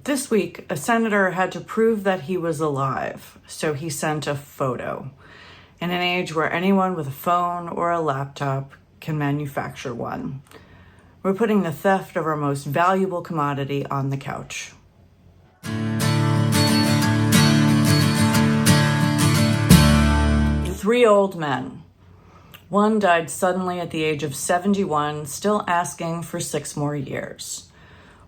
This week, a senator had to prove that he was alive, so he sent a photo. In an age where anyone with a phone or a laptop can manufacture one, we're putting the theft of our most valuable commodity on the couch. Three old men. One died suddenly at the age of 71, still asking for 6 more years.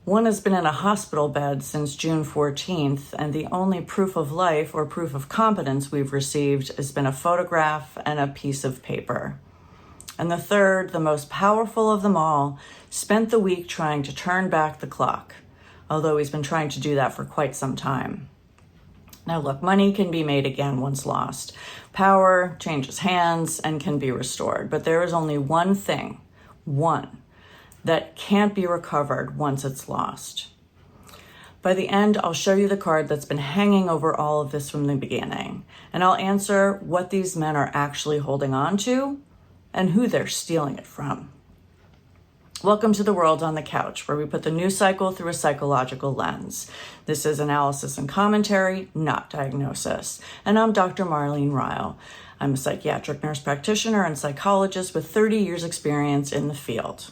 One has been in a hospital bed since June 14th, and the only proof of life or proof of competence we've received has been a photograph and a piece of paper. And the third, the most powerful of them all, spent the week trying to turn back the clock, although he's been trying to do that for quite some time. Now look, money can be made again once lost. Power changes hands and can be restored, but there is only one thing, that can't be recovered once it's lost. By the end, I'll show you the card that's been hanging over all of this from the beginning, and I'll answer what these men are actually holding on to and who they're stealing it from. Welcome to the World on the Couch, where we put the news cycle through a psychological lens. This is analysis and commentary, not diagnosis. And I'm Dr. Marlene Ryle. I'm a psychiatric nurse practitioner and psychologist with 30 years experience in the field.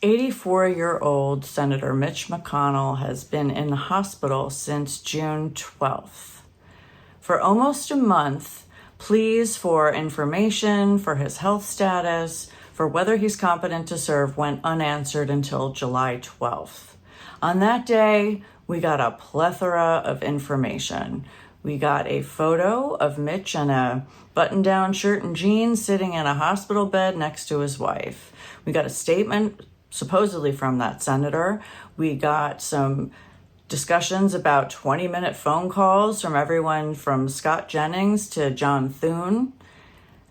84-year-old Senator Mitch McConnell has been in the hospital since June 12th. For almost a month, pleas for information, for his health status, for whether he's competent to serve went unanswered until July 12th. On that day, we got a plethora of information. We got a photo of Mitch in a button-down shirt and jeans sitting in a hospital bed next to his wife. We got a statement supposedly from that senator. We got some discussions about 20-minute phone calls from everyone from Scott Jennings to John Thune.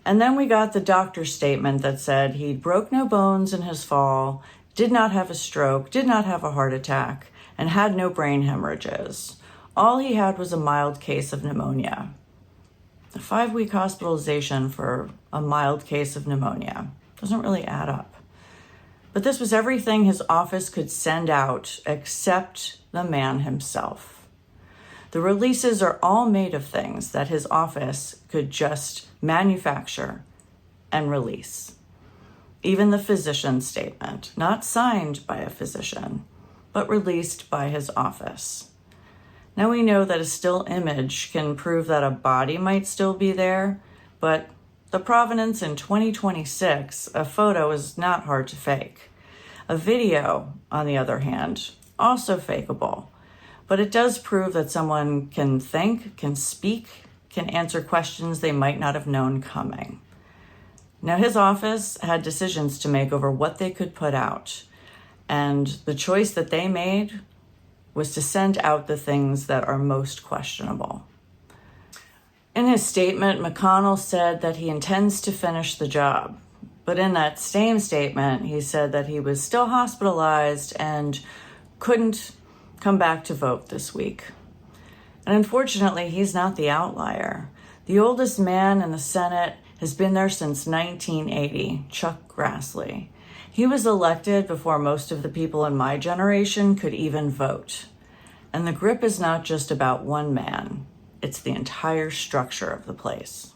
And then we got the doctor's statement that said he broke no bones in his fall, did not have a stroke, did not have a heart attack, and had no brain hemorrhages. All he had was a mild case of pneumonia. A 5-week hospitalization for a mild case of pneumonia doesn't really add up. But this was everything his office could send out except the man himself. The releases are all made of things that his office could just manufacture and release. Even the physician's statement, not signed by a physician, but released by his office. Now we know that a still image can prove that a body might still be there, but the provenance in 2026, a photo is not hard to fake. A video, on the other hand, also fakeable, but it does prove that someone can think, can speak, can answer questions they might not have known coming. Now, his office had decisions to make over what they could put out, and the choice that they made was to send out the things that are most questionable. In his statement, McConnell said that he intends to finish the job. But in that same statement, he said that he was still hospitalized and couldn't come back to vote this week. And unfortunately, he's not the outlier. The oldest man in the Senate has been there since 1980, Chuck Grassley. He was elected before most of the people in my generation could even vote. And the grip is not just about one man. It's the entire structure of the place.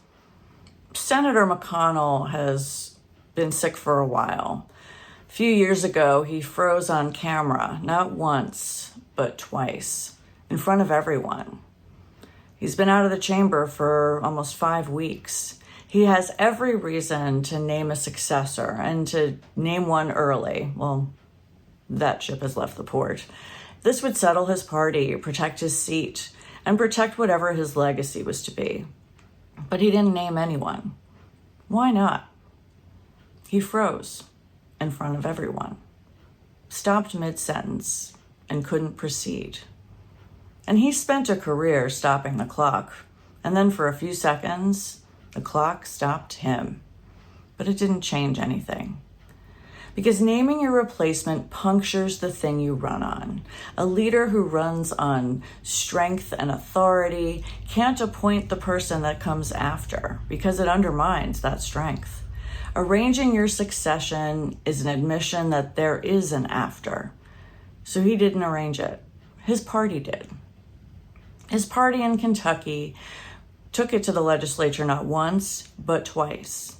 Senator McConnell has been sick for a while. A few years ago, he froze on camera, not once, but twice, in front of everyone. He's been out of the chamber for almost 5 weeks. He has every reason to name a successor and to name one early. Well, that ship has left the port. This would settle his party, protect his seat, and protect whatever his legacy was to be. But he didn't name anyone. Why not? He froze in front of everyone, stopped mid-sentence, and couldn't proceed. And he spent a career stopping the clock, and then for a few seconds, the clock stopped him. But it didn't change anything. Because naming your replacement punctures the thing you run on. A leader who runs on strength and authority can't appoint the person that comes after because it undermines that strength. Arranging your succession is an admission that there is an after. So he didn't arrange it. His party did. His party in Kentucky took it to the legislature not once, but twice.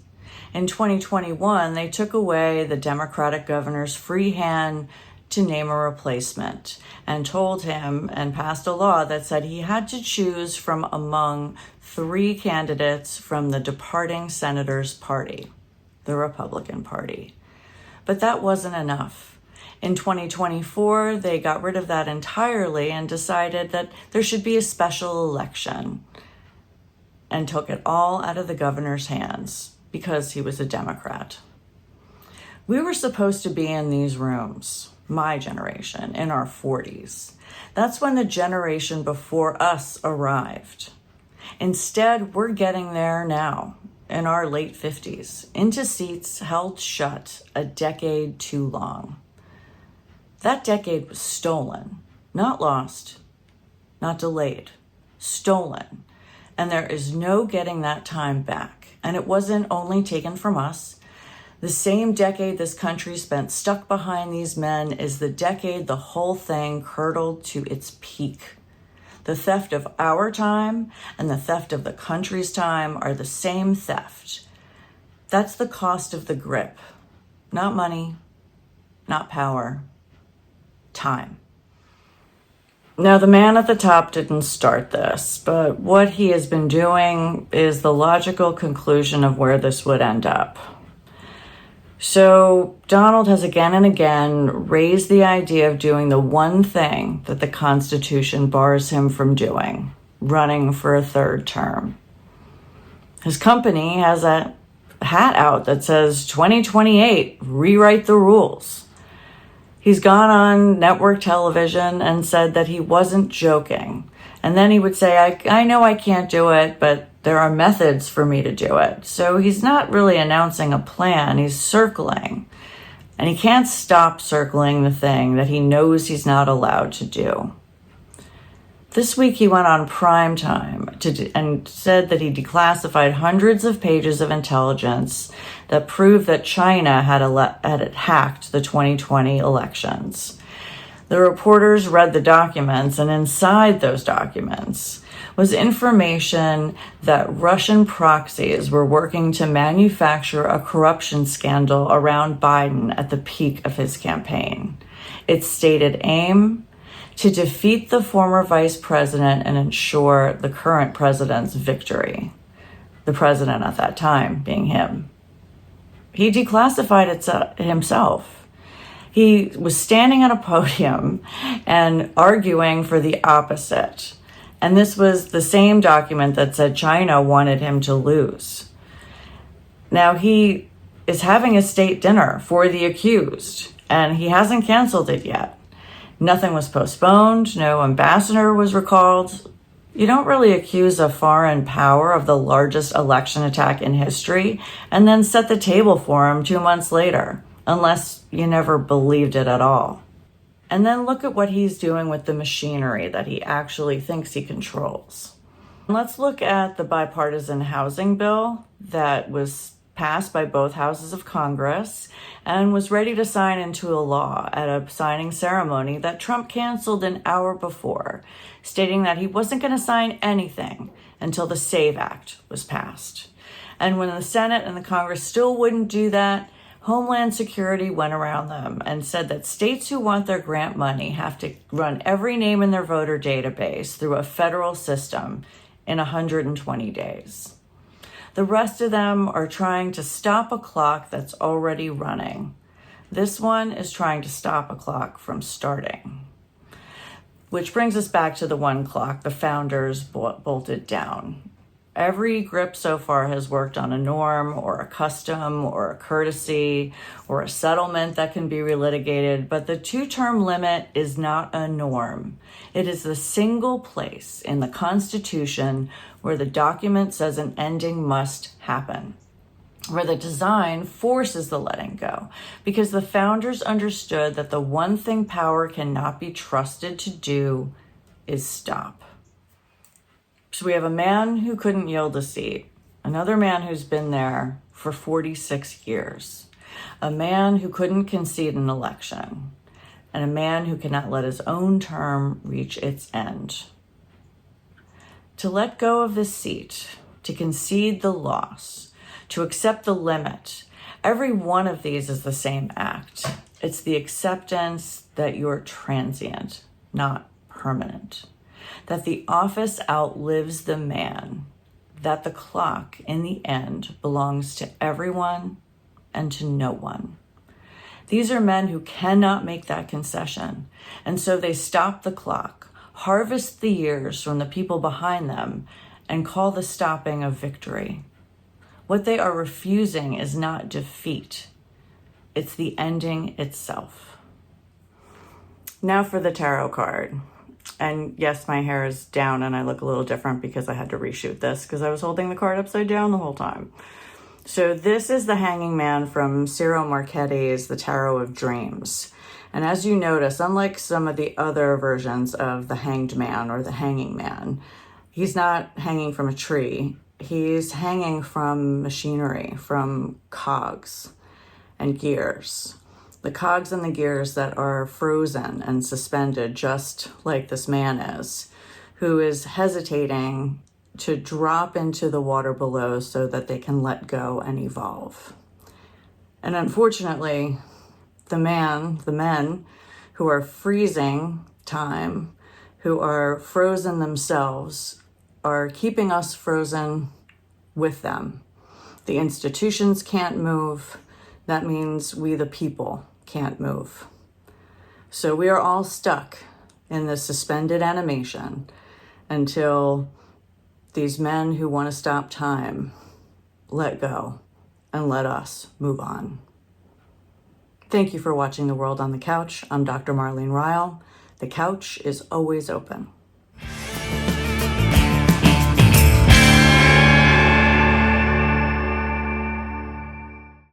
In 2021, they took away the Democratic governor's free hand to name a replacement and told him and passed a law that said he had to choose from among 3 candidates from the departing senator's party, the Republican Party. But that wasn't enough. In 2024, they got rid of that entirely and decided that there should be a special election and took it all out of the governor's hands because he was a Democrat. We were supposed to be in these rooms, my generation, in our 40s. That's when the generation before us arrived. Instead, we're getting there now, in our late 50s, into seats held shut a decade too long. That decade was stolen, not lost, not delayed, stolen. And there is no getting that time back. And it wasn't only taken from us. The same decade this country spent stuck behind these men is the decade the whole thing curdled to its peak. The theft of our time and the theft of the country's time are the same theft. That's the cost of the grip. Not money, not power, time. Now, the man at the top didn't start this, but what he has been doing is the logical conclusion of where this would end up. So Donald has again and again raised the idea of doing the one thing that the Constitution bars him from doing, running for a 3rd term. His company has a hat out that says 2028, rewrite the rules. He's gone on network television and said that he wasn't joking. And then he would say, I know I can't do it, but there are methods for me to do it. So he's not really announcing a plan, he's circling. And he can't stop circling the thing that he knows he's not allowed to do. This week he went on prime time and said that he declassified hundreds of pages of intelligence that proved that China had hacked the 2020 elections. The reporters read the documents, and inside those documents was information that Russian proxies were working to manufacture a corruption scandal around Biden at the peak of his campaign. Its stated aim: to defeat the former vice president and ensure the current president's victory. The president at that time being him. He declassified it himself. He was standing at a podium and arguing for the opposite. And this was the same document that said China wanted him to lose. Now he is having a state dinner for the accused, and he hasn't canceled it yet. Nothing was postponed. No ambassador was recalled. You don't really accuse a foreign power of the largest election attack in history and then set the table for him 2 months later, unless you never believed it at all. And then look at what he's doing with the machinery that he actually thinks he controls. Let's look at the bipartisan housing bill that was passed by both houses of Congress and was ready to sign into a law at a signing ceremony that Trump canceled an hour before, stating that he wasn't going to sign anything until the SAVE Act was passed. And when the Senate and the Congress still wouldn't do that, Homeland Security went around them and said that states who want their grant money have to run every name in their voter database through a federal system in 120 days. The rest of them are trying to stop a clock that's already running. This one is trying to stop a clock from starting. Which brings us back to the one clock the founders bolted down. Every grip so far has worked on a norm or a custom or a courtesy or a settlement that can be relitigated, but the 2-term limit is not a norm. It is the single place in the Constitution where the document says an ending must happen, where the design forces the letting go, because the founders understood that the one thing power cannot be trusted to do is stop. So we have a man who couldn't yield a seat, another man who's been there for 46 years, a man who couldn't concede an election, and a man who cannot let his own term reach its end. To let go of the seat, to concede the loss, to accept the limit, every one of these is the same act. It's the acceptance that you're transient, not permanent, that the office outlives the man, that the clock in the end belongs to everyone and to no one. These are men who cannot make that concession, and so they stop the clock, harvest the years from the people behind them, and call the stopping of victory. What they are refusing is not defeat. It's the ending itself. Now for the tarot card. And yes, my hair is down and I look a little different because I had to reshoot this because I was holding the card upside down the whole time. So this is the Hanging Man from Ciro Marchetti's The Tarot of Dreams. And as you notice, unlike some of the other versions of the Hanged Man or the Hanging Man, he's not hanging from a tree. He's hanging from machinery, from cogs and gears. The cogs and the gears that are frozen and suspended, just like this man is, who is hesitating to drop into the water below so that they can let go and evolve. And unfortunately, the men who are freezing time, who are frozen themselves, are keeping us frozen with them. The institutions can't move. That means we, the people, can't move. So we are all stuck in this suspended animation until these men who want to stop time let go and let us move on. Thank you for watching The World on the Couch. I'm Dr. Marlene Ryle. The couch is always open.